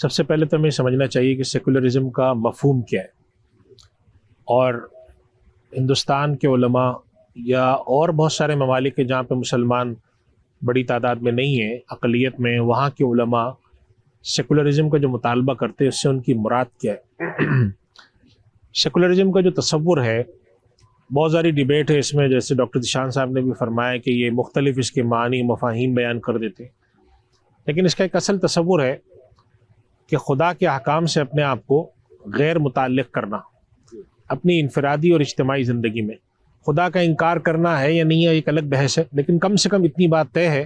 سب سے پہلے تو ہمیں سمجھنا چاہیے کہ سیکولرزم کا مفہوم کیا ہے، اور ہندوستان کے علماء یا اور بہت سارے ممالک ہیں جہاں پہ مسلمان بڑی تعداد میں نہیں ہیں، اقلیت میں، وہاں کے علماء سیکولرزم کا جو مطالبہ کرتے ہیں اس سے ان کی مراد کیا ہے۔ سیکولرزم کا جو تصور ہے، بہت ساری ڈیبیٹ ہے اس میں، جیسے ڈاکٹر ذیشان صاحب نے بھی فرمایا کہ یہ مختلف اس کے معنی مفاہیم بیان کر دیتے ہیں، لیکن اس کا ایک اصل تصور ہے کہ خدا کے احکام سے اپنے آپ کو غیر متعلق کرنا، اپنی انفرادی اور اجتماعی زندگی میں خدا کا انکار کرنا ہے یا نہیں ہے ایک الگ بحث ہے، لیکن کم سے کم اتنی بات طے ہے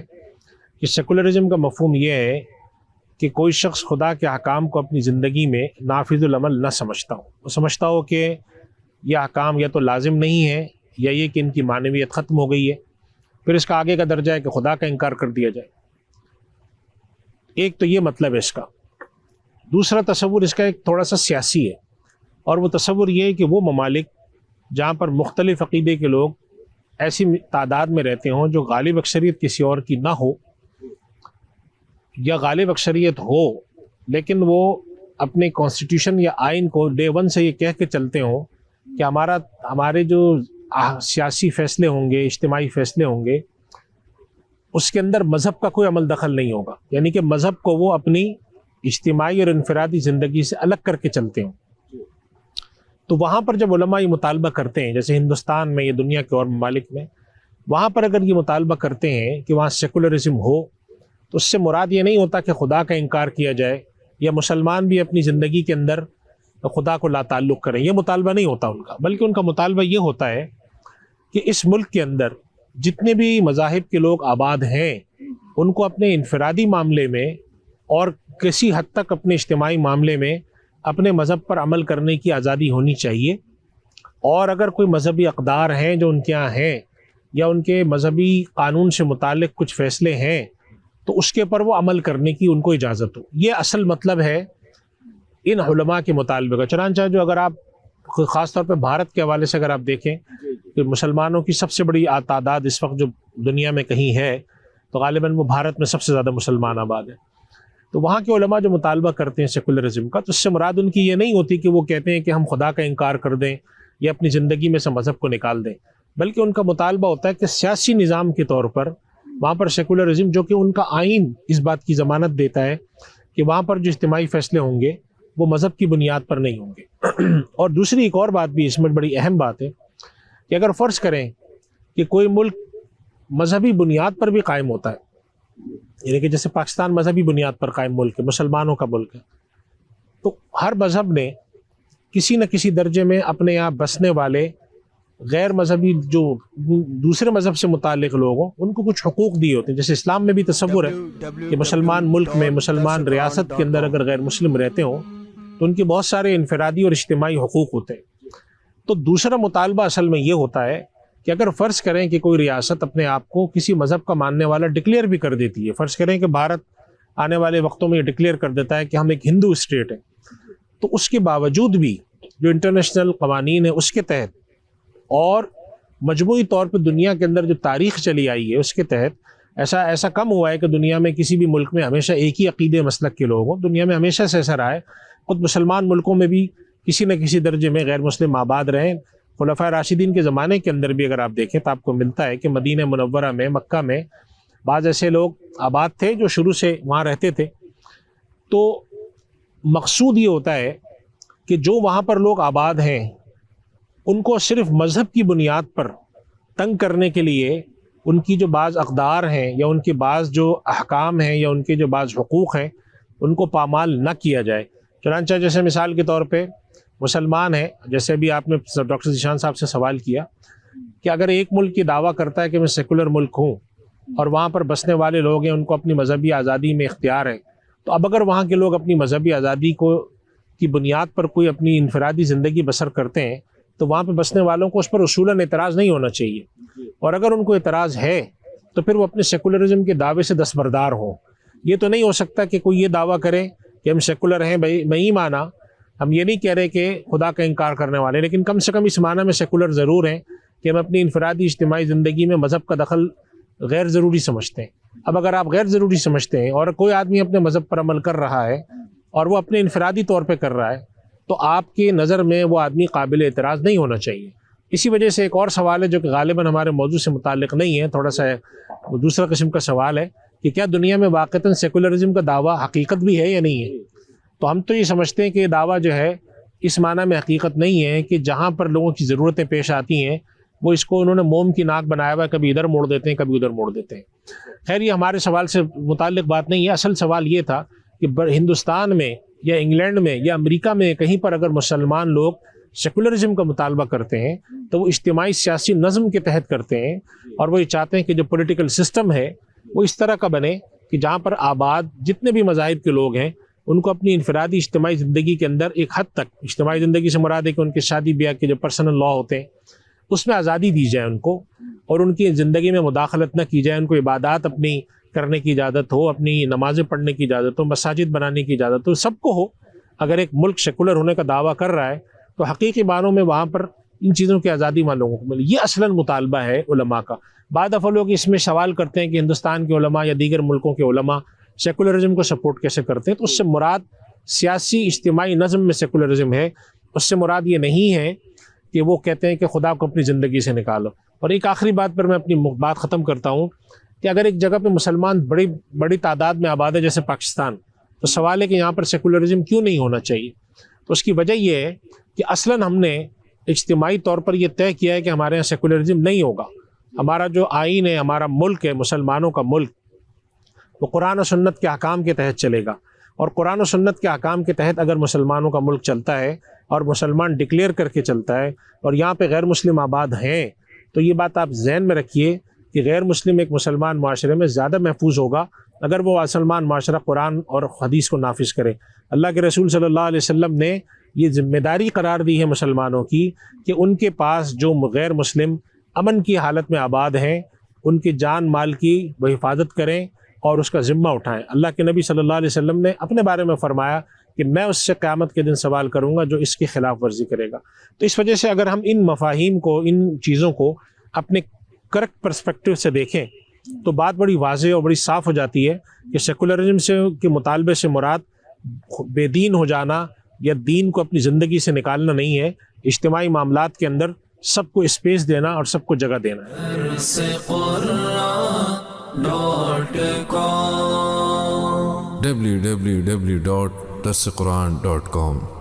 کہ سیکولرزم کا مفہوم یہ ہے کہ کوئی شخص خدا کے احکام کو اپنی زندگی میں نافذ العمل نہ سمجھتا ہو، وہ سمجھتا ہو کہ یہ احکام یا تو لازم نہیں ہے یا یہ کہ ان کی معنویت ختم ہو گئی ہے، پھر اس کا آگے کا درجہ ہے کہ خدا کا انکار کر دیا جائے۔ ایک تو یہ مطلب ہے اس کا۔ دوسرا تصور اس کا ایک تھوڑا سا سیاسی ہے، اور وہ تصور یہ ہے کہ وہ ممالک جہاں پر مختلف عقیدے کے لوگ ایسی تعداد میں رہتے ہوں جو غالب اکثریت کسی اور کی نہ ہو، یا غالب اکثریت ہو لیکن وہ اپنے کانسٹیٹیوشن یا آئین کو ڈے ون سے یہ کہہ کے چلتے ہوں کہ ہمارے جو سیاسی فیصلے ہوں گے، اجتماعی فیصلے ہوں گے، اس کے اندر مذہب کا کوئی عمل دخل نہیں ہوگا، یعنی کہ مذہب کو وہ اپنی اجتماعی اور انفرادی زندگی سے الگ کر کے چلتے ہوں۔ تو وہاں پر جب علماء یہ مطالبہ کرتے ہیں، جیسے ہندوستان میں یا دنیا کے اور ممالک میں، وہاں پر اگر یہ مطالبہ کرتے ہیں کہ وہاں سیکولرزم ہو، تو اس سے مراد یہ نہیں ہوتا کہ خدا کا انکار کیا جائے یا مسلمان بھی اپنی زندگی کے اندر خدا کو لا تعلق کریں، یہ مطالبہ نہیں ہوتا ان کا، بلکہ ان کا مطالبہ یہ ہوتا ہے کہ اس ملک کے اندر جتنے بھی مذاہب کے لوگ آباد ہیں ان کو اپنے انفرادی معاملے میں اور کسی حد تک اپنے اجتماعی معاملے میں اپنے مذہب پر عمل کرنے کی آزادی ہونی چاہیے، اور اگر کوئی مذہبی اقدار ہیں جو ان کے یہاں ہیں یا ان کے مذہبی قانون سے متعلق کچھ فیصلے ہیں تو اس کے اوپر وہ عمل کرنے کی ان کو اجازت ہو۔ یہ اصل مطلب ہے ان علماء کے مطالبے کا۔ چنانچہ جو اگر آپ خاص طور پہ بھارت کے حوالے سے اگر آپ دیکھیں کہ مسلمانوں کی سب سے بڑی تعداد اس وقت جو دنیا میں کہیں ہے تو غالباً وہ بھارت میں سب سے زیادہ مسلمان آباد ہے، تو وہاں کے علماء جو مطالبہ کرتے ہیں سیکولرزم کا، تو اس سے مراد ان کی یہ نہیں ہوتی کہ وہ کہتے ہیں کہ ہم خدا کا انکار کر دیں یا اپنی زندگی میں سے مذہب کو نکال دیں، بلکہ ان کا مطالبہ ہوتا ہے کہ سیاسی نظام کے طور پر وہاں پر سیکولرزم، جو کہ ان کا آئین اس بات کی ضمانت دیتا ہے کہ وہاں پر جو اجتماعی فیصلے ہوں گے وہ مذہب کی بنیاد پر نہیں ہوں گے۔ اور دوسری ایک اور بات بھی اس میں بڑی اہم بات ہے کہ اگر فرض کریں کہ کوئی ملک مذہبی بنیاد پر بھی قائم ہوتا ہے، یعنی کہ جیسے پاکستان مذہبی بنیاد پر قائم ملک ہے، مسلمانوں کا ملک ہے، تو ہر مذہب نے کسی نہ کسی درجے میں اپنے یہاں بسنے والے غیر مذہبی جو دوسرے مذہب سے متعلق لوگ ہوں ان کو کچھ حقوق دیے ہوتے ہیں۔ جیسے اسلام میں بھی تصور ہے کہ مسلمان ملک میں، مسلمان ریاست کے اندر اگر غیر مسلم رہتے ہوں تو ان کے بہت سارے انفرادی اور اجتماعی حقوق ہوتے ہیں۔ تو دوسرا مطالبہ اصل میں یہ ہوتا ہے کہ اگر فرض کریں کہ کوئی ریاست اپنے آپ کو کسی مذہب کا ماننے والا ڈکلیئر بھی کر دیتی ہے، فرض کریں کہ بھارت آنے والے وقتوں میں یہ ڈکلیئر کر دیتا ہے کہ ہم ایک ہندو اسٹیٹ ہے، تو اس کے باوجود بھی جو انٹرنیشنل قوانین ہیں اس کے تحت اور مجموعی طور پہ دنیا کے اندر جو تاریخ چلی آئی ہے اس کے تحت ایسا کم ہوا ہے کہ دنیا میں کسی بھی ملک میں ہمیشہ ایک ہی عقیدے مسلک کے لوگ ہوں، دنیا میں ہمیشہ سے ایسا رہا ہے۔ خود مسلمان ملکوں میں بھی کسی نہ کسی درجے میں غیر مسلم آباد رہیں۔ خلفائے راشدین کے زمانے کے اندر بھی اگر آپ دیکھیں تو آپ کو ملتا ہے کہ مدینہ منورہ میں، مکہ میں بعض ایسے لوگ آباد تھے جو شروع سے وہاں رہتے تھے۔ تو مقصود یہ ہوتا ہے کہ جو وہاں پر لوگ آباد ہیں ان کو صرف مذہب کی بنیاد پر تنگ کرنے کے لیے ان کی جو بعض اقدار ہیں یا ان کے بعض جو احکام ہیں یا ان کے جو بعض حقوق ہیں ان کو پامال نہ کیا جائے۔ چنانچہ جیسے مثال کے طور پہ مسلمان ہیں، جیسے بھی آپ نے ڈاکٹر ذیشان صاحب سے سوال کیا کہ اگر ایک ملک یہ دعویٰ کرتا ہے کہ میں سیکولر ملک ہوں اور وہاں پر بسنے والے لوگ ہیں ان کو اپنی مذہبی آزادی میں اختیار ہے، تو اب اگر وہاں کے لوگ اپنی مذہبی آزادی کی بنیاد پر کوئی اپنی انفرادی زندگی بسر کرتے ہیں تو وہاں پہ بسنے والوں کو اس پر اصولاً اعتراض نہیں ہونا چاہیے، اور اگر ان کو اعتراض ہے تو پھر وہ اپنے سیکولرزم کے دعوے سے دستبردار ہوں۔ یہ تو نہیں ہو سکتا کہ کوئی یہ دعویٰ کرے کہ ہم سیکولر ہیں، بھائی میں ہی مانا، ہم یہ نہیں کہہ رہے کہ خدا کا انکار کرنے والے، لیکن کم سے کم اس معنی میں سیکولر ضرور ہیں کہ ہم اپنی انفرادی اجتماعی زندگی میں مذہب کا دخل غیر ضروری سمجھتے ہیں۔ اب اگر آپ غیر ضروری سمجھتے ہیں اور کوئی آدمی اپنے مذہب پر عمل کر رہا ہے اور وہ اپنے انفرادی طور پہ کر رہا ہے تو آپ کی نظر میں وہ آدمی قابل اعتراض نہیں ہونا چاہیے۔ اسی وجہ سے ایک اور سوال ہے جو کہ غالباً ہمارے موضوع سے متعلق نہیں ہے، تھوڑا سا دوسرا قسم کا سوال ہے کہ کیا دنیا میں واقعتاً سیکولرزم کا دعویٰ حقیقت بھی ہے یا نہیں ہے؟ تو ہم تو یہ سمجھتے ہیں کہ یہ دعویٰ جو ہے اس معنی میں حقیقت نہیں ہے کہ جہاں پر لوگوں کی ضرورتیں پیش آتی ہیں وہ اس کو انہوں نے موم کی ناک بنایا ہوا ہے، کبھی ادھر موڑ دیتے ہیں کبھی ادھر موڑ دیتے ہیں۔ خیر یہ ہمارے سوال سے متعلق بات نہیں ہے، اصل سوال یہ تھا کہ ہندوستان میں یا انگلینڈ میں یا امریکہ میں کہیں پر اگر مسلمان لوگ سیکولرزم کا مطالبہ کرتے ہیں تو وہ اجتماعی سیاسی نظم کے تحت کرتے ہیں، اور وہ یہ چاہتے ہیں کہ جو پولیٹیکل سسٹم ہے وہ اس طرح کا بنے کہ جہاں پر آباد جتنے بھی مذاہب کے لوگ ہیں ان کو اپنی انفرادی اجتماعی زندگی کے اندر ایک حد تک، اجتماعی زندگی سے مراد ہے کہ ان کے شادی بیاہ کے جو پرسنل لا ہوتے ہیں اس میں آزادی دی جائے ان کو، اور ان کی زندگی میں مداخلت نہ کی جائے، ان کو عبادات اپنی کرنے کی اجازت ہو، اپنی نمازیں پڑھنے کی اجازت ہو، مساجد بنانے کی اجازت ہو، سب کو ہو۔ اگر ایک ملک سیکولر ہونے کا دعویٰ کر رہا ہے تو حقیقی معنوں میں وہاں پر ان چیزوں کی آزادی وہاں لوگوں کو ملے۔ یہ اصلاً مطالبہ ہے علماء کا۔ بعض دفعہ لوگ اس میں سوال کرتے ہیں کہ ہندوستان کے علماء یا دیگر ملکوں کے علماء سیکولرزم کو سپورٹ کیسے کرتے ہیں، تو اس سے مراد سیاسی اجتماعی نظم میں سیکولرزم ہے، اس سے مراد یہ نہیں ہے کہ وہ کہتے ہیں کہ خدا کو اپنی زندگی سے نکالو۔ اور ایک آخری بات پر میں اپنی بات ختم کرتا ہوں کہ اگر ایک جگہ پہ مسلمان بڑی تعداد میں آباد ہے جیسے پاکستان، تو سوال ہے کہ یہاں پر سیکولرزم کیوں نہیں ہونا چاہیے؟ تو اس کی وجہ یہ ہے کہ اصلاً ہم نے اجتماعی طور پر یہ طے کیا ہے کہ ہمارے یہاں سیکولرزم نہیں ہوگا۔ ہمارا جو آئین ہے، ہمارا ملک ہے، مسلمانوں کا ملک، وہ قرآن و سنت کے احکام کے تحت چلے گا، اور قرآن و سنت کے احکام کے تحت اگر مسلمانوں کا ملک چلتا ہے اور مسلمان ڈکلیئر کر کے چلتا ہے اور یہاں پہ غیر مسلم آباد ہیں، تو یہ بات آپ ذہن میں رکھیے کہ غیر مسلم ایک مسلمان معاشرے میں زیادہ محفوظ ہوگا اگر وہ مسلمان معاشرہ قرآن اور حدیث کو نافذ کرے۔ اللہ کے رسول صلی اللہ علیہ وسلم نے یہ ذمہ داری قرار دی ہے مسلمانوں کی کہ ان کے پاس جو غیر مسلم امن کی حالت میں آباد ہیں ان کی جان مال کی وہ حفاظت کریں اور اس کا ذمہ اٹھائیں۔ اللہ کے نبی صلی اللہ علیہ وسلم نے اپنے بارے میں فرمایا کہ میں اس سے قیامت کے دن سوال کروں گا جو اس کی خلاف ورزی کرے گا۔ تو اس وجہ سے اگر ہم ان مفاہیم کو، ان چیزوں کو اپنے کریکٹ پرسپیکٹو سے دیکھیں تو بات بڑی واضح اور بڑی صاف ہو جاتی ہے کہ سیکولرزم سے کے مطالبے سے مراد بے دین ہو جانا یا دین کو اپنی زندگی سے نکالنا نہیں ہے، اجتماعی معاملات کے اندر سب کو اسپیس دینا اور سب کو جگہ دینا ہے۔ www.darsequran.com